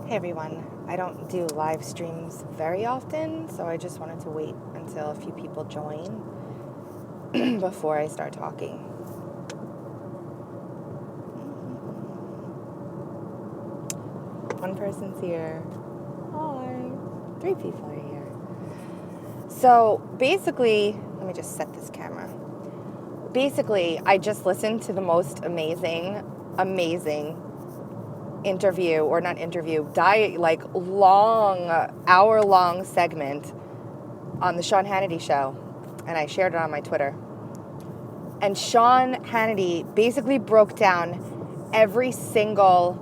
Hey everyone, I don't do live streams very often, so I just wanted to wait until a few people join before I start talking. One person's here. Hi. 3 people are here. So basically, let me just set this camera. Basically, I just listened to the most amazing interview, or not interview, hour-long segment on the Sean Hannity show, and I shared it on my Twitter. And Sean Hannity basically broke down every single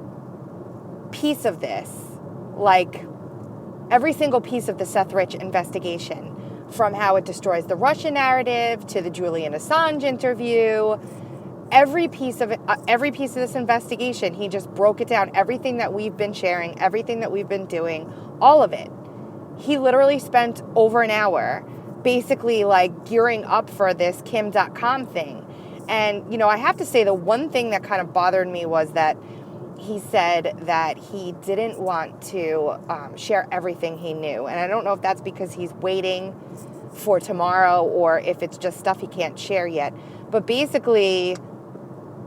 piece of this, like every single piece of the Seth Rich investigation, from how it destroys the Russia narrative to the Julian Assange interview. Every piece of this investigation, he just broke it down. Everything that we've been sharing, everything that we've been doing, all of it. He literally spent over an hour basically like gearing up for this Kim.com thing. And, you know, I have to say the one thing that kind of bothered me was that he said that he didn't want to share everything he knew. And I don't know if that's because he's waiting for tomorrow or if it's just stuff he can't share yet. But basically,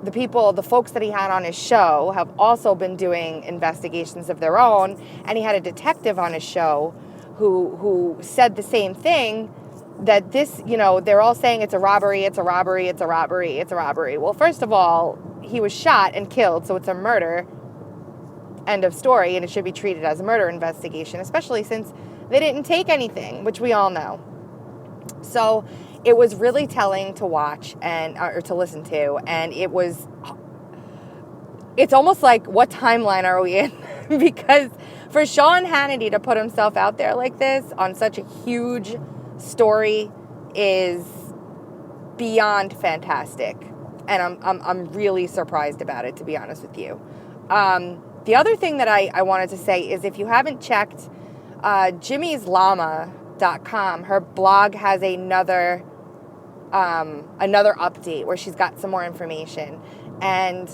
the folks that he had on his show have also been doing investigations of their own. And he had a detective on his show who said the same thing, that this, you know, they're all saying it's a robbery, it's a robbery, it's a robbery, it's a robbery. Well, first of all, he was shot and killed, so it's a murder. End of story, and it should be treated as a murder investigation, especially since they didn't take anything, which we all know. So it was really telling to watch or to listen to, and it's almost like, what timeline are we in? Because for Sean Hannity to put himself out there like this on such a huge story is beyond fantastic, and I'm really surprised about it, to be honest with you. The other thing that I wanted to say is, if you haven't checked jimmyslama.com, her blog has another update where she's got some more information, and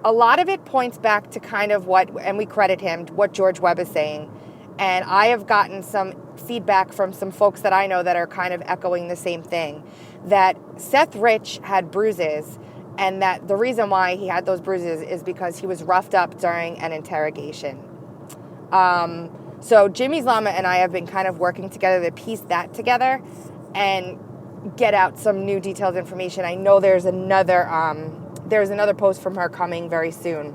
a lot of it points back to kind of and we credit him, what George Webb is saying. And I have gotten some feedback from some folks that I know that are kind of echoing the same thing, that Seth Rich had bruises, and that the reason why he had those bruises is because he was roughed up during an interrogation. So Jimmy Zlama and I have been kind of working together to piece that together and get out some new detailed information. I know there's another post from her coming very soon.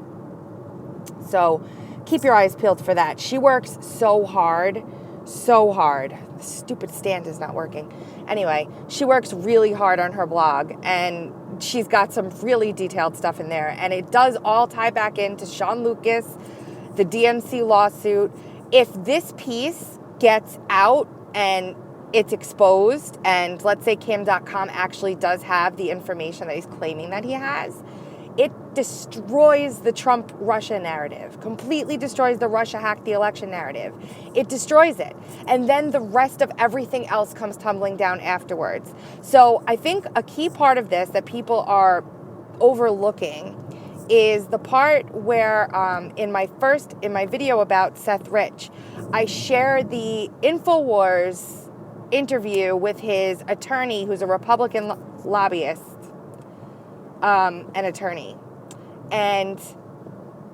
So keep your eyes peeled for that. She works so hard. The stupid stand is not working. Anyway, she works really hard on her blog, and she's got some really detailed stuff in there. And it does all tie back into Sean Lucas, the DNC lawsuit. If this piece gets out and it's exposed, and let's say Kim.com actually does have the information that he's claiming that he has, it destroys the Trump-Russia narrative, completely destroys the Russia hacked the election narrative. It destroys it. And then the rest of everything else comes tumbling down afterwards. So I think a key part of this that people are overlooking is the part where in my video about Seth Rich, I share the InfoWars interview with his attorney, who's a Republican lobbyist, an attorney. And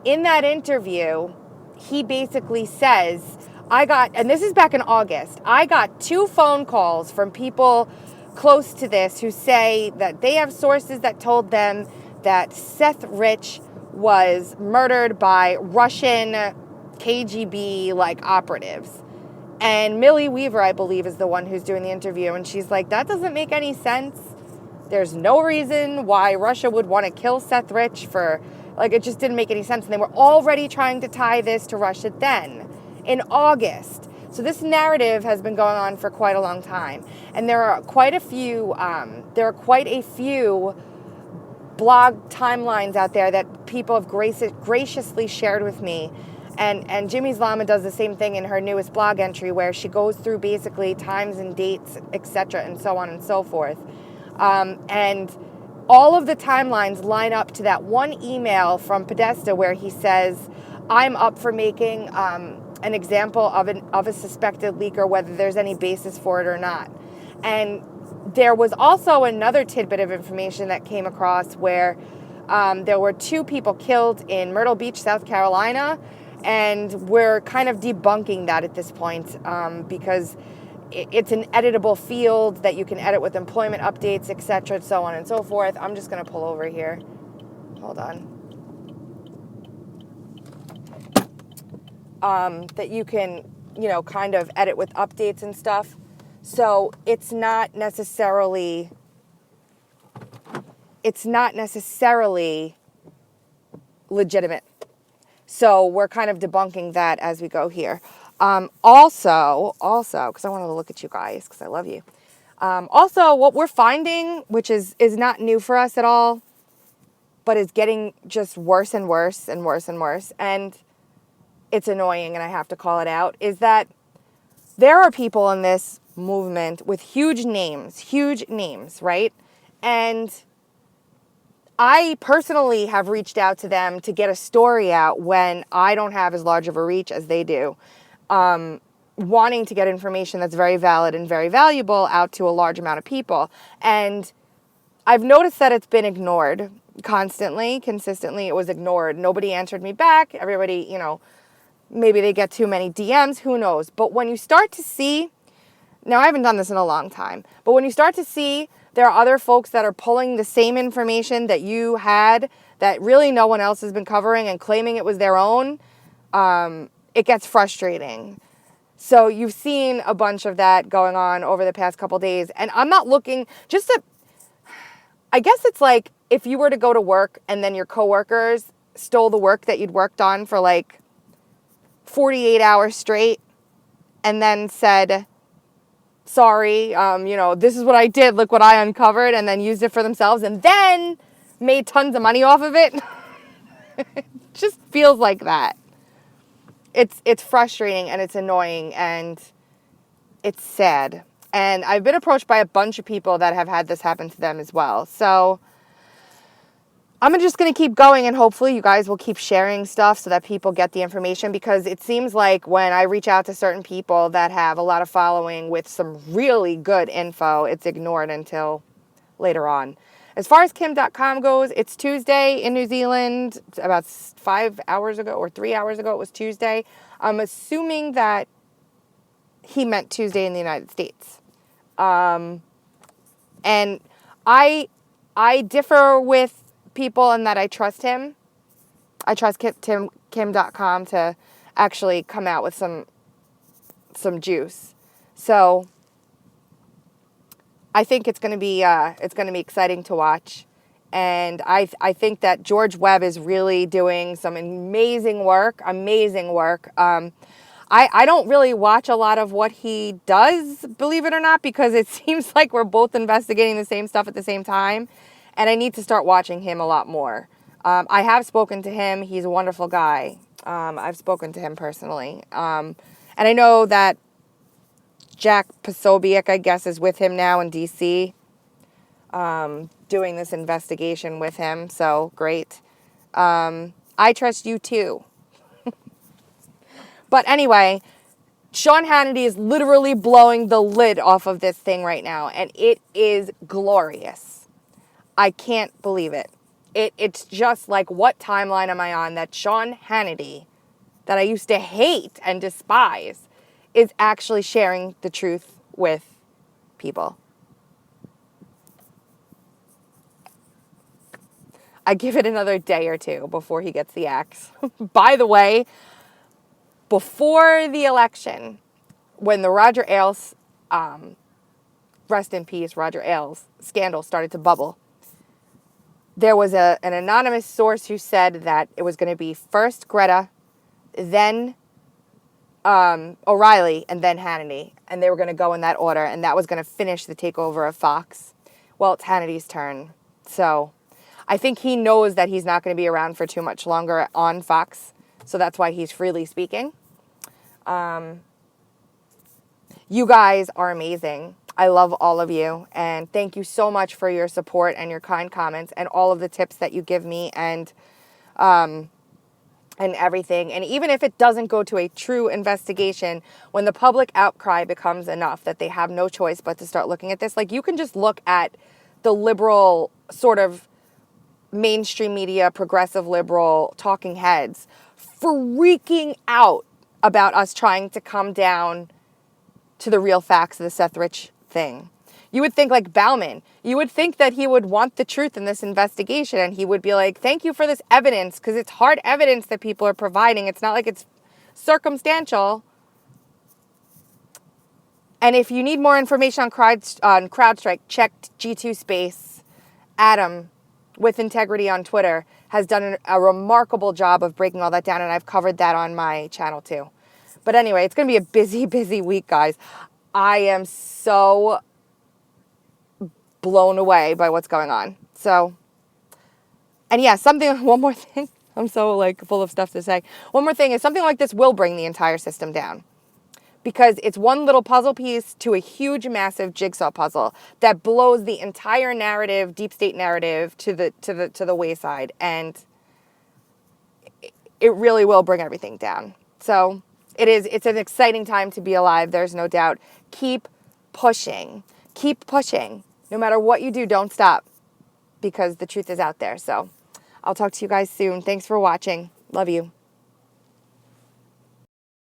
in that interview, he basically says, and this is back in August, I got 2 phone calls from people close to this who say that they have sources that told them that Seth Rich was murdered by Russian KGB operatives. And Millie Weaver, I believe, is the one who's doing the interview, and she's like, that doesn't make any sense. There's no reason why Russia would want to kill Seth Rich it just didn't make any sense. And they were already trying to tie this to Russia then, in August. So this narrative has been going on for quite a long time. And there are quite a few blog timelines out there that people have graciously shared with me. And Jimmy Zlama does the same thing in her newest blog entry, where she goes through basically times and dates, etc., and so on and so forth. And all of the timelines line up to that one email from Podesta where he says, I'm up for making an example of a suspected leaker, whether there's any basis for it or not. And there was also another tidbit of information that came across where there were 2 people killed in Myrtle Beach, South Carolina, and we're kind of debunking that at this point because it's an editable field that you can edit with employment updates, etc., so on and so forth. I'm just going to pull over here. Hold on. That you can, kind of edit with updates and stuff. So it's not necessarily legitimate. So we're kind of debunking that as we go here. Also, because I want to look at you guys, because I love you. Also, what we're finding, which is not new for us at all, but is getting just worse and worse and worse and worse, and it's annoying, and I have to call it out, is that there are people in this movement with huge names, right? And I personally have reached out to them to get a story out when I don't have as large of a reach as they do, wanting to get information that's very valid and very valuable out to a large amount of people. And I've noticed that it's been ignored consistently. It was ignored. Nobody answered me back. Everybody, maybe they get too many DMs, who knows. But when you start to see, now I haven't done this in a long time, but when you start to see there are other folks that are pulling the same information that you had that really no one else has been covering and claiming it was their own, it gets frustrating. So you've seen a bunch of that going on over the past couple days. And I'm not looking I guess it's like if you were to go to work and then your coworkers stole the work that you'd worked on for like 48 hours straight and then said, sorry, this is what I did, look what I uncovered, and then used it for themselves and then made tons of money off of it. It just feels like that. It's frustrating and it's annoying and it's sad. And I've been approached by a bunch of people that have had this happen to them as well. So I'm just going to keep going, and hopefully you guys will keep sharing stuff so that people get the information, because it seems like when I reach out to certain people that have a lot of following with some really good info, it's ignored until later on. As far as Kim.com goes, it's Tuesday in New Zealand. About 5 hours ago or 3 hours ago, it was Tuesday. I'm assuming that he meant Tuesday in the United States. And I differ with people in that I trust him. I trust Kim.com to actually come out with some juice. So I think it's going to be exciting to watch. And I think that George Webb is really doing some amazing work. I don't really watch a lot of what he does, believe it or not, because it seems like we're both investigating the same stuff at the same time. And I need to start watching him a lot more. I have spoken to him. He's a wonderful guy. I've spoken to him personally. And I know that Jack Posobiec, I guess, is with him now in D.C., doing this investigation with him. So great. I trust you too. But anyway, Sean Hannity is literally blowing the lid off of this thing right now. And it is glorious. I can't believe it. It's just like, what timeline am I on that Sean Hannity, that I used to hate and despise, is actually sharing the truth with people. I give it another day or two before he gets the axe. By the way, before the election, when the Roger Ailes, rest in peace, Roger Ailes scandal started to bubble, there was an anonymous source who said that it was going to be first Greta, then O'Reilly, and then Hannity. And they were going to go in that order, and that was going to finish the takeover of Fox. Well, it's Hannity's turn. So I think he knows that he's not going to be around for too much longer on Fox. So that's why he's freely speaking. You guys are amazing. I love all of you, and thank you so much for your support and your kind comments and all of the tips that you give me. And and everything. And even if it doesn't go to a true investigation, when the public outcry becomes enough that they have no choice but to start looking at this, like you can just look at the liberal sort of mainstream media, progressive liberal talking heads freaking out about us trying to come down to the real facts of the Seth Rich thing. You would think like Bauman, you would think that he would want the truth in this investigation and he would be like, thank you for this evidence, because it's hard evidence that people are providing. It's not like it's circumstantial. And if you need more information on CrowdStrike, check G2 Space. Adam, with integrity on Twitter, has done a remarkable job of breaking all that down, and I've covered that on my channel too. But anyway, it's going to be a busy, busy week, guys. I am so blown away by what's going on. So, and yeah, one more thing. I'm so like full of stuff to say. One more thing is something like this will bring the entire system down, because it's one little puzzle piece to a huge, massive jigsaw puzzle that blows the entire narrative, deep state narrative, to the wayside, and it really will bring everything down. So it's an exciting time to be alive. There's no doubt. Keep pushing. Keep pushing. No matter what you do, don't stop, because the truth is out there. So I'll talk to you guys soon. Thanks for watching. Love you.